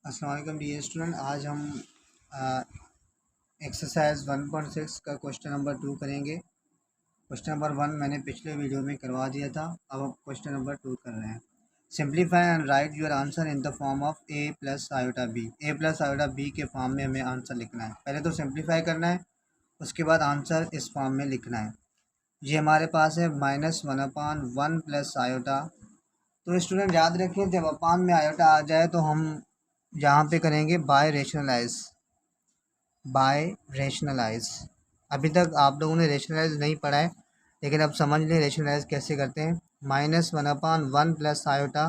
अस्सलाम वालेकुम dear student. आज हम एक्सरसाइज 1.6 का क्वेश्चन नंबर 2 करेंगे। क्वेश्चन नंबर 1 मैंने पिछले वीडियो में करवा दिया था। अब हम क्वेश्चन नंबर 2 कर रहे हैं। Simplify and write your answer in the form of a plus iota b. a plus iota b के फॉर्म में हमें आंसर लिखना है। पहले तो सिंप्लीफाई करना है, उसके बाद आंसर इस फॉर्म में लिखना है। ये हमारे पास है -1/1 प्लस आयोटा। तो स्टूडेंट याद रखिए, जब अपान में आयोटा आ जाए तो हम यहाँ पे करेंगे बाय रेशनलाइज। अभी तक आप लोगों ने रेशनलाइज नहीं पढ़ा है, लेकिन अब समझ लें रेशनलाइज कैसे करते हैं। -1/1 प्लस आयोटा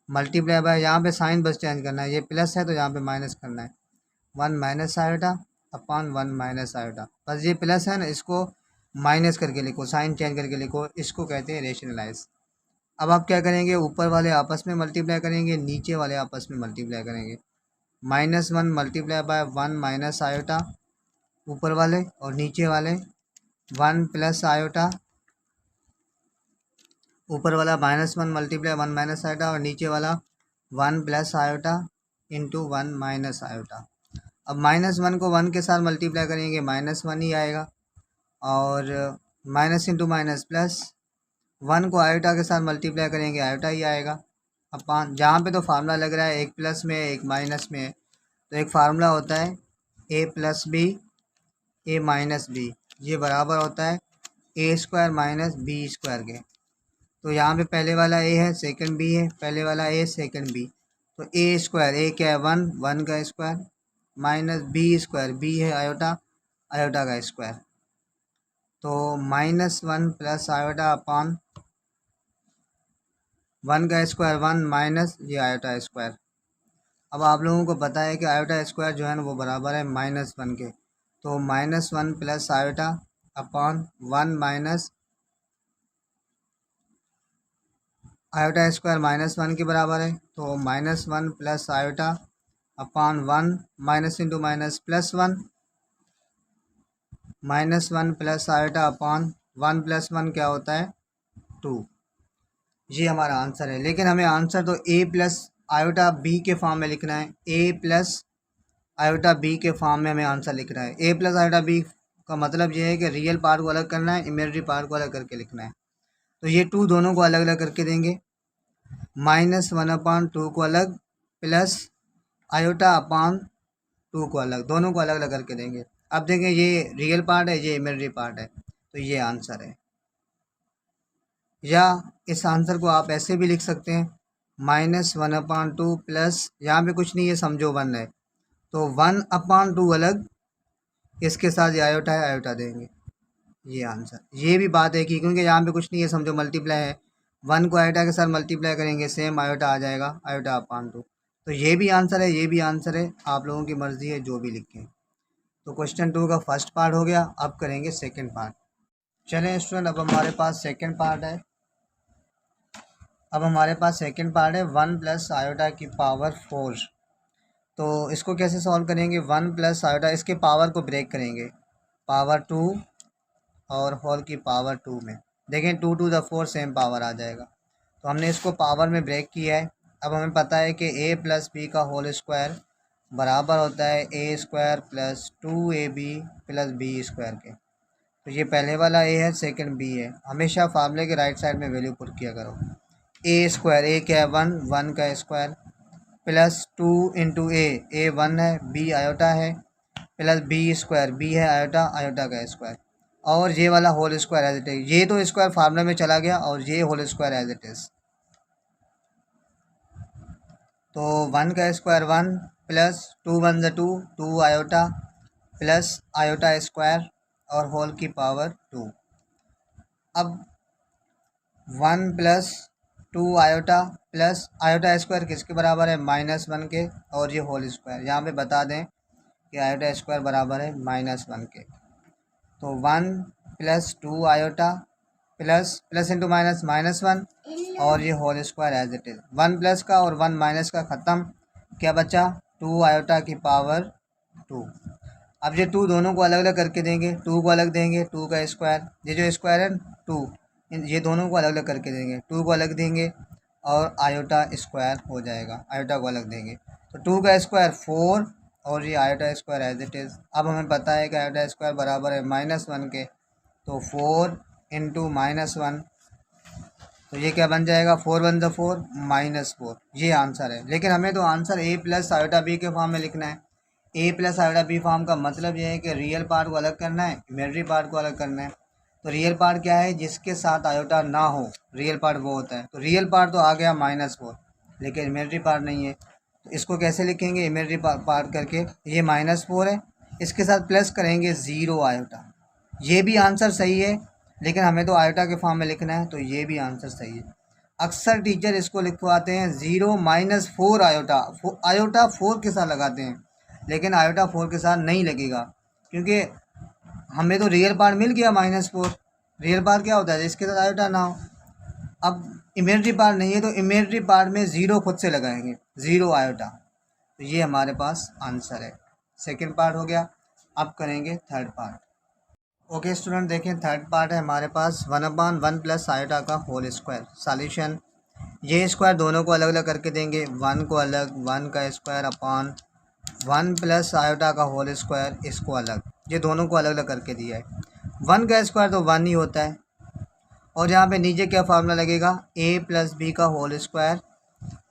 मल्टीप्लाई बाय, यहाँ पे साइन बस चेंज करना है, ये प्लस है तो यहाँ पे माइनस करना है। 1 minus iota upon 1 minus iota, बस ये प्लस है ना, इसको माइनस करके लिखो, साइन चेंज करके लिखो, इसको कहते हैं रेशनलाइज। अब आप क्या करेंगे, ऊपर वाले आपस में मल्टीप्लाई करेंगे, नीचे वाले आपस में मल्टीप्लाई करेंगे। -1 मल्टीप्लाई बाय 1 माइनस आयोटा ऊपर वाले, और नीचे वाले 1 प्लस आयोटा, ऊपर वाला -1 मल्टीप्लाई 1 माइनस आयोटा, और नीचे वाला 1 plus iota into 1 minus iota. अब -1 को 1 के साथ मल्टीप्लाई करेंगे, -1 ही आएगा, और माइनस इंटू माइनस प्लस, 1 को आयोटा के साथ मल्टीप्लाई करेंगे, आयोटा ही आएगा। अपान, जहाँ पे तो फार्मूला लग रहा है एक प्लस में एक माइनस में है, तो एक फार्मूला होता है a plus b a minus b, ये बराबर होता है a square minus b square के। तो यहाँ पे पहले वाला a है, सेकंड b है, पहले वाला a सेकंड b, तो ए स्क्वायर, ए क्या है 1 का square, minus b square, b है आयोटा, आयोटा का स्क्वायर। तो -1 प्लस आयोटा अपान 1 का स्क्वायर 1 माइनस ये आयोटा स्क्वायर। अब आप लोगों को पता है कि आयोटा स्क्वायर जो है ना वो बराबर है -1 के, तो -1 plus iota upon 1 minus iota square -1 के बराबर है, तो -1 plus iota upon 1 minus into minus plus 1, -1 plus iota upon 1 plus 1 क्या होता है 2। ये हमारा आंसर है। लेकिन हमें आंसर तो a प्लस आयोटा बी के फॉर्म में लिखना है, a प्लस आयोटा बी के फॉर्म में हमें आंसर लिखना है। a प्लस आयोटा बी का मतलब ये है कि रियल पार्ट को अलग करना है, इमेजिनरी पार्ट को अलग करके लिखना है। तो ये 2 दोनों को अलग अलग करके देंगे, -1/2 को अलग, प्लस आयोटा अपॉन 2 को अलग, दोनों को अलग अलग करके देंगे। अब देखें, ये रियल पार्ट है, ये इमेजिनरी पार्ट है, तो ये आंसर है। या इस आंसर को आप ऐसे भी लिख सकते हैं, -1/2 प्लस, यहाँ पे कुछ नहीं है, समझो 1 है, तो 1/2 अलग, इसके साथ ये आयोटा है, आयोटा देंगे, ये आंसर। ये भी बात है कि क्योंकि यहाँ पे कुछ नहीं है, समझो मल्टीप्लाई है, 1 को आयोटा के साथ मल्टीप्लाई करेंगे, सेम आयोटा आ जाएगा, आयोटा/2। तो ये भी आंसर है, ये भी आंसर है, आप लोगों की मर्ज़ी है जो भी लिखें। तो क्वेश्चन 2 का फर्स्ट पार्ट हो गया। अब करेंगे सेकेंड पार्ट। चलें स्टूडेंट, अब हमारे पास सेकेंड पार्ट है। अब हमारे पास सेकेंड पार्ट है 1 प्लस आयोटा की पावर 4। तो इसको कैसे सॉल्व करेंगे, 1 प्लस आयोटा, इसके पावर को ब्रेक करेंगे, पावर 2 और होल की पावर 2 में, देखें 2 टू द 4 सेम पावर आ जाएगा। तो हमने इसको पावर में ब्रेक किया है। अब हमें पता है कि a प्लस बी का होल स्क्वायर बराबर होता है a square plus 2ab plus b square के। तो ये पहले वाला a है, सेकंड b है। हमेशा फार्मूले के राइट साइड में वैल्यू पुट किया करो। a स्क्वायर, a क्या है 1 का स्क्वायर, प्लस 2 इंटू a 1 है, b आयोटा है, प्लस बी स्क्वायर, बी है आयोटा, आयोटा का स्क्वायर, और ये वाला whole square as it is. ये तो स्क्वायर फार्मूला में चला गया, और ये whole square as it is. तो 1 का square 1 plus 2 1 2 2 iota plus iota square और होल की पावर 2। अब 1 plus 2 iota plus iota square किसके बराबर है, -1 के, और ये होल स्क्वायर। यहाँ पे बता दें कि आयोटा स्क्वायर बराबर है -1 के। तो 1 plus 2 iota plus plus into minus -1, और ये whole square as it is. 1 plus का और 1 माइनस का ख़त्म, क्या बचा 2 आयोटा की पावर 2। अब ये 2 दोनों को अलग अलग करके देंगे, 2 को अलग देंगे, 2 का स्क्वायर, ये जो स्क्वायर है 2, ये दोनों को अलग अलग करके देंगे, 2 को अलग देंगे और आयोटा स्क्वायर हो जाएगा, आयोटा को अलग देंगे। तो 2 का स्क्वायर 4 और ये iota square as it is. अब हमें पता है कि आयोटा स्क्वायर बराबर है -1 के, तो 4 इंटू -1, तो ये क्या बन जाएगा, 4 1 ज़ा 4 -4, ये आंसर है। लेकिन हमें तो answer a plus iota b के फॉर्म में लिखना है। a plus iota b form का मतलब ये है कि रियल पार्ट को अलग करना है, इमेजिनरी पार्ट को अलग करना है। तो रियल पार्ट क्या है, जिसके साथ आयोटा ना हो, रियल पार्ट वो होता है। तो रियल पार्ट तो आ गया -4, लेकिन इमेजिनरी पार्ट नहीं है। तो इसको कैसे लिखेंगे, इमेजिनरी पार्ट करके, ये -4 है, इसके साथ प्लस करेंगे 0 आयोटा। ये भी आंसर सही है, लेकिन हमें तो आयोटा के फॉर्म में लिखना है, तो ये भी आंसर सही है। अक्सर टीचर इसको लिखवाते हैं 0 -4 आयोटा, आयोटा 4 के साथ लगाते हैं, लेकिन आयोटा 4 के साथ नहीं लगेगा, क्योंकि हमें तो रियल पार्ट मिल गया -4। रियल पार्ट क्या होता है, जिसके साथ आयोटा ना हो। अब इमेजिनरी पार्ट नहीं है, तो इमेजिनरी पार्ट में 0 खुद से लगाएंगे, 0 आयोटा। तो ये हमारे पास आंसर है। सेकेंड पार्ट हो गया। अब करेंगे थर्ड पार्ट। ओके स्टूडेंट, देखें थर्ड पार्ट है हमारे पास 1/1 प्लस आयोटा का होल स्क्वायर। सॉल्यूशन, ये स्क्वायर दोनों को अलग अलग करके देंगे, 1 को अलग, 1 का स्क्वायर अपॉन 1 प्लस आयोटा का होल स्क्वायर, इसको अलग, ये दोनों को अलग अलग करके दिया है। 1 का स्क्वायर तो 1 ही होता है, और यहाँ पे नीचे क्या फार्मूला लगेगा, a प्लस बी का whole square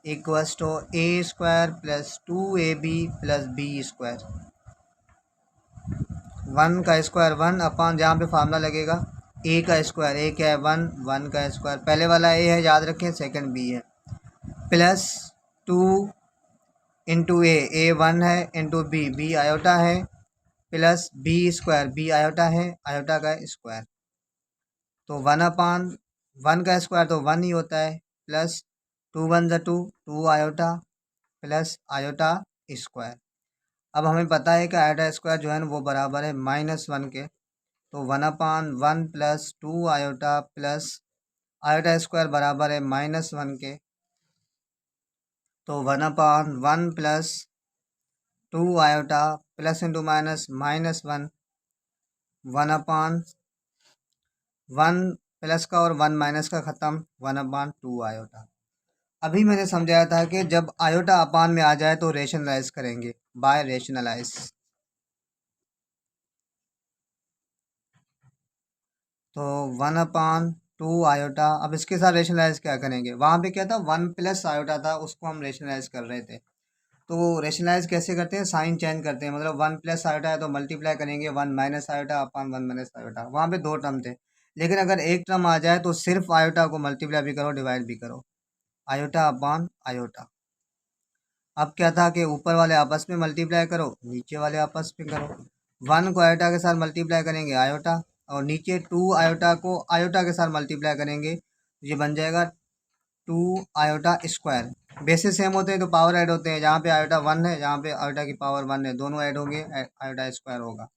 equals to a square plus 2ab plus b square. 1 का स्क्वायर 1 अपॉन, जहाँ पे फार्मूला लगेगा a का स्क्वायर, a क्या है 1, 1 का स्क्वायर, पहले वाला a है याद रखें, सेकंड b है, प्लस 2 इंटू a 1 है, इंटू b आयोटा है, plus b square, b iota है, आयोटा का स्क्वायर। तो 1/1 का स्क्वायर तो 1 ही होता है, प्लस 2 1 ज़ा 2, 2 आयोटा प्लस आयोटा स्क्वायर। अब हमें पता है कि आयोटा स्क्वायर जो है ना वो बराबर है -1 के, तो 1/1 plus 2 iota plus iota square बराबर है -1 के, तो 1/1 plus 2 iota plus into minus -1, 1/1 plus का और 1 माइनस का ख़त्म, 1/2 आयोटा। अभी मैंने समझाया था कि जब आयोटा अपान में आ जाए तो रेशनलाइज करेंगे, बाय रेशनलाइज। तो 1/2 आयोटा, अब इसके साथ रेशनलाइज क्या करेंगे, वहाँ पे क्या था 1 प्लस आयोटा था, उसको हम रेशनलाइज कर रहे थे। तो रेशनलाइज कैसे करते हैं, साइन चेंज करते हैं, मतलब 1 प्लस आयोटा है तो मल्टीप्लाई करेंगे 1 minus iota upon 1 minus iota. वहाँ पे दो टर्म थे, लेकिन अगर एक टर्म आ जाए तो सिर्फ आयोटा को मल्टीप्लाई भी करो, डिवाइड भी करो, आयोटा अपॉन आयोटा। अब क्या था कि ऊपर वाले आपस में मल्टीप्लाई करो, नीचे वाले आपस में करो। 1 को आयोटा के साथ मल्टीप्लाई करेंगे आयोटा, और नीचे 2 आयोटा को आयोटा के साथ मल्टीप्लाई करेंगे, ये बन जाएगा 2 आयोटा स्क्वायर। बेसिस सेम होते हैं तो पावर ऐड होते हैं, जहाँ पे आयोटा 1 है, जहाँ पे आयोटा की पावर 1 है, दोनों ऐड होंगे, आयोटा स्क्वायर होगा।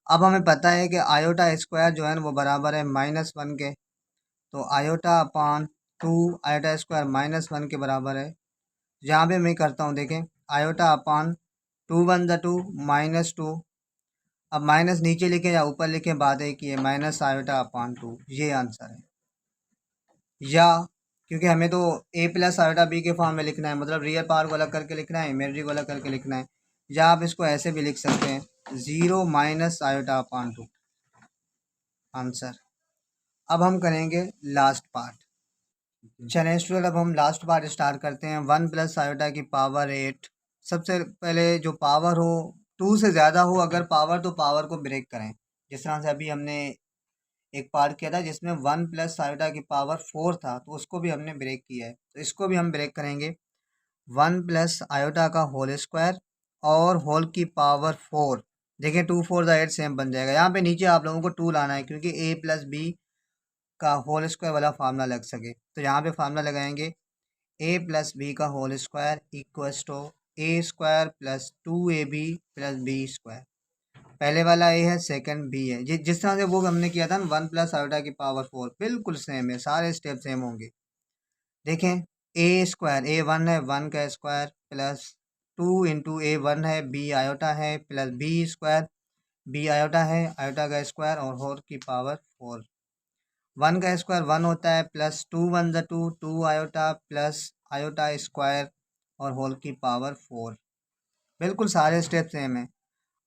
अब हमें पता है कि आयोटा स्क्वायर जो है ना वो बराबर है -1 के, तो आयोटा अपॉन 2 आयोटा स्क्वायर -1 के बराबर है। यहाँ पे मैं करता हूँ, देखें, आयोटा अपॉन 2 1 ज़ा 2 -2, अब माइनस नीचे लिखें या ऊपर लिखें बात है कि ये माइनस आयोटा अपॉन 2, ये आंसर है। या क्योंकि हमें तो a प्लस आयोटा बी के फॉर्म में लिखना है, मतलब रियल पावर को अलग करके लिखना है, इमेजिनरी को अलग करके लिखना है, या आप इसको ऐसे भी लिख सकते हैं 0 माइनस आयोटा अपॉन 2, आंसर। अब हम करेंगे लास्ट पार्ट। चलें स्टूडेंट, अब हम लास्ट पार्ट स्टार्ट करते हैं। 1 प्लस आयोटा की पावर 8। सबसे पहले जो पावर हो 2 से ज़्यादा हो अगर पावर, तो पावर को ब्रेक करें, जिस तरह से अभी हमने एक पार्ट किया था जिसमें 1 प्लस आयोटा की पावर 4 था, तो उसको भी हमने ब्रेक किया है, तो इसको भी हम ब्रेक करेंगे। 1 प्लस आयोटा का होल स्क्वायर और होल की पावर 4, देखिए 2 4 8 सेम बन जाएगा। यहाँ पे नीचे आप लोगों को 2 लाना है, क्योंकि a प्लस बी का होल स्क्वायर वाला फार्मूला लग सके, तो यहाँ पे फार्मूला लगाएंगे a प्लस बी का whole square equals to a square plus 2ab plus b square. पहले वाला a है, सेकंड b है, जिस तरह से वो हमने किया था ना 1 प्लस आयोटा की पावर 4, बिल्कुल सेम है, सारे स्टेप सेम होंगे। देखें, a स्क्वायर a1 है, 1 का स्क्वायर प्लस 2 इंटू a1 है, b आयोटा है, plus b square, b iota है, आयोटा का स्क्वायर और होल की पावर 4। 1 का स्क्वायर 1 होता है, प्लस 2 1 ज़ा 2, 2 आयोटा प्लस आयोटा स्क्वायर और होल की पावर 4। बिल्कुल सारे स्टेप सेम है।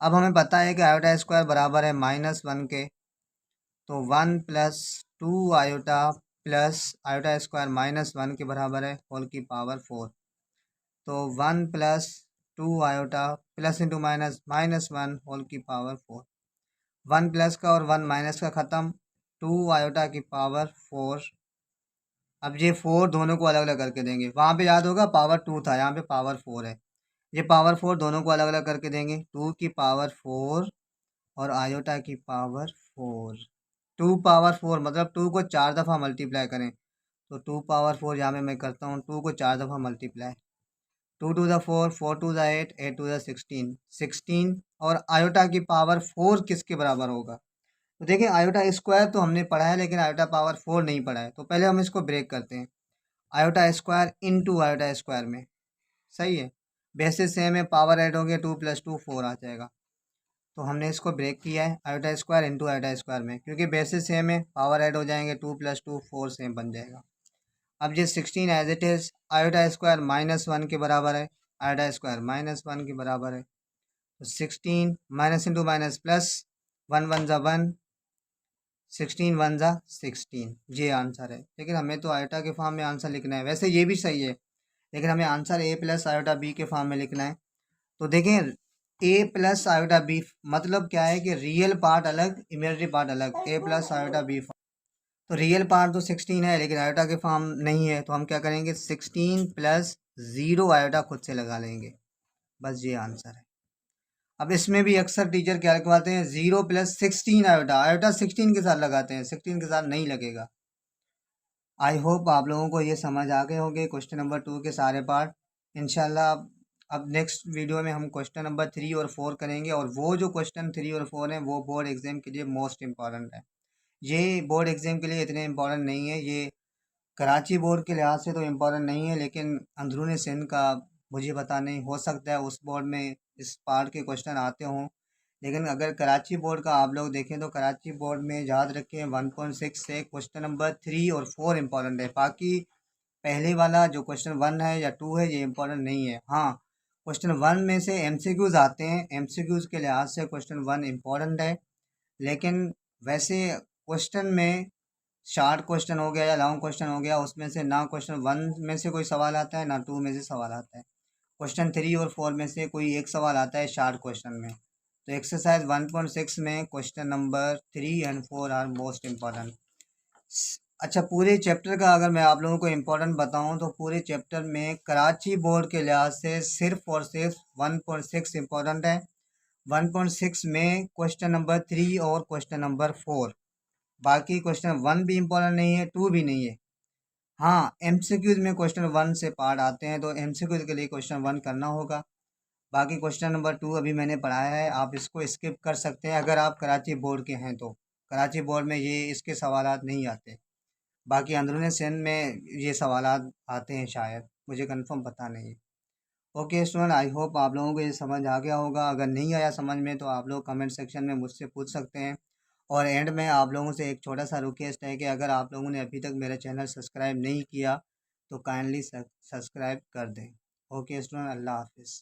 अब हमें पता है कि आयोटा स्क्वायर बराबर है -1 के, तो 1 plus 2 iota plus iota square -1 के बराबर है होल की पावर 4। तो 1 plus 2 iota plus into minus -1 whole की पावर 4। 1 प्लस का और 1 माइनस का ख़त्म, 2 आयोटा की पावर 4। अब ये 4 दोनों को अलग अलग करके देंगे। वहाँ पे याद होगा पावर 2 था, यहाँ पे पावर 4 है। ये पावर 4 दोनों को अलग अलग करके देंगे। 2 की पावर 4 और आयोटा की पावर 4। 2 पावर 4 मतलब 2 को 4 दफ़ा मल्टीप्लाई करें, तो 2 पावर 4 यहाँ पे मैं करता हूँ। 2 को 4 दफ़ा multiply, 2 to the 4, 4 to the 8, 8 to the 16, 16। और आयोटा की पावर 4 किसके बराबर होगा? तो देखिए आयोटा स्क्वायर तो हमने पढ़ा है, लेकिन आयोटा पावर 4 नहीं पढ़ा है। तो पहले हम इसको ब्रेक करते हैं। Iota square into iota square में, सही है, बेसिस सेम है, पावर ऐड होंगे, 2 प्लस 2 4 आ जाएगा। तो हमने इसको ब्रेक किया है iota square into iota square में, क्योंकि बेसिस सेम है, पावर ऐड हो जाएंगे, 2 प्लस 2 4 सेम बन जाएगा। अब ये 16 as it is iota square -1 के बराबर है, आयोटा स्क्वायर -1 के बराबर है। तो 16 माइनस इंटू माइनस प्लस, 1 1 ज़ा 1, 16 1 ज़ा 16, ये आंसर है। लेकिन हमें तो आयोटा के फॉर्म में आंसर लिखना है। वैसे ये भी सही है, लेकिन हमें answer a plus iota b के फॉर्म में लिखना है। तो देखें a प्लस आयोटा b मतलब क्या है कि रियल पार्ट अलग, इमेजिनरी पार्ट अलग, a प्लस आयोटा b। तो रियल पार्ट तो 16 है, लेकिन आयोटा के फॉर्म नहीं है, तो हम क्या करेंगे 16 प्लस 0 आयोटा खुद से लगा लेंगे। बस ये आंसर है। अब इसमें भी अक्सर टीचर क्या लिखवाते हैं 0 प्लस 16 आयोटा, आयोटा 16 के साथ लगाते हैं, 16 के साथ नहीं लगेगा। आई होप आप लोगों को ये समझ आ गए होंगे क्वेश्चन नंबर 2 के सारे पार्ट। इंशाल्लाह अब नेक्स्ट वीडियो में हम क्वेश्चन नंबर 3 और 4 करेंगे, और वो जो क्वेश्चन 3 और 4 हैं वो बोर्ड एग्जाम के लिए मोस्ट इंपॉर्टेंट है। ये बोर्ड एग्जाम के लिए इतने इंपॉर्टेंट नहीं है, ये कराची बोर्ड के लिहाज से तो इम्पोर्टेंट नहीं है, लेकिन अंदरून सिंध का मुझे पता नहीं, हो सकता है उस बोर्ड में इस पार्ट के क्वेश्चन आते हों। लेकिन अगर कराची बोर्ड का आप लोग देखें तो कराची बोर्ड में याद रखें 1.6 से क्वेश्चन नंबर 3 और 4 इम्पोर्टेंट है। बाकी पहले वाला जो क्वेश्चन 1 है या 2 है ये इम्पोर्टेंट नहीं है। हाँ, क्वेश्चन 1 में से MCQs आते हैं, MCQs के लिहाज से क्वेश्चन 1 इम्पोर्टेंट है। लेकिन वैसे क्वेश्चन में शार्ट क्वेश्चन हो गया या लॉन्ग क्वेश्चन हो गया, उसमें से ना क्वेश्चन 1 में से कोई सवाल आता है ना 2 में से सवाल आता है। क्वेश्चन 3 और 4 में से कोई एक सवाल आता है शार्ट क्वेश्चन में। तो एक्सरसाइज 1.6 में question number 3 and 4 are most important. अच्छा, पूरे चैप्टर का अगर मैं आप लोगों को इम्पोर्टेंट बताऊं तो पूरे चैप्टर में कराची बोर्ड के लिहाज से सिर्फ और सिर्फ 1.6 इम्पोर्टेंट है। 1.6 में क्वेश्चन नंबर 3 और क्वेश्चन नंबर 4, बाकी क्वेश्चन 1 भी इम्पोर्टेंट नहीं है, 2 भी नहीं है। हाँ, MCQs में क्वेश्चन 1 से पार्ट आते हैं, तो MCQs के लिए क्वेश्चन 1 करना होगा। बाकी क्वेश्चन नंबर 2 अभी मैंने पढ़ाया है, आप इसको स्किप कर सकते हैं अगर आप कराची बोर्ड के हैं तो। कराची बोर्ड में ये इसके सवालात नहीं आते। बाकी अंदरूनी सिंध में ये सवालात आते हैं शायद, मुझे कंफर्म पता नहीं है। ओके स्टूडेंट, आई होप आप लोगों को ये समझ आ गया होगा। अगर नहीं आया समझ में तो आप लोग कमेंट सेक्शन में मुझसे पूछ सकते हैं। और एंड में आप लोगों से एक छोटा सा रिक्वेस्ट है कि अगर आप लोगों ने अभी तक मेरा चैनल सब्सक्राइब नहीं किया तो काइंडली सब्सक्राइब कर दें। ओके स्टूडेंट, अल्लाह हाफिज़।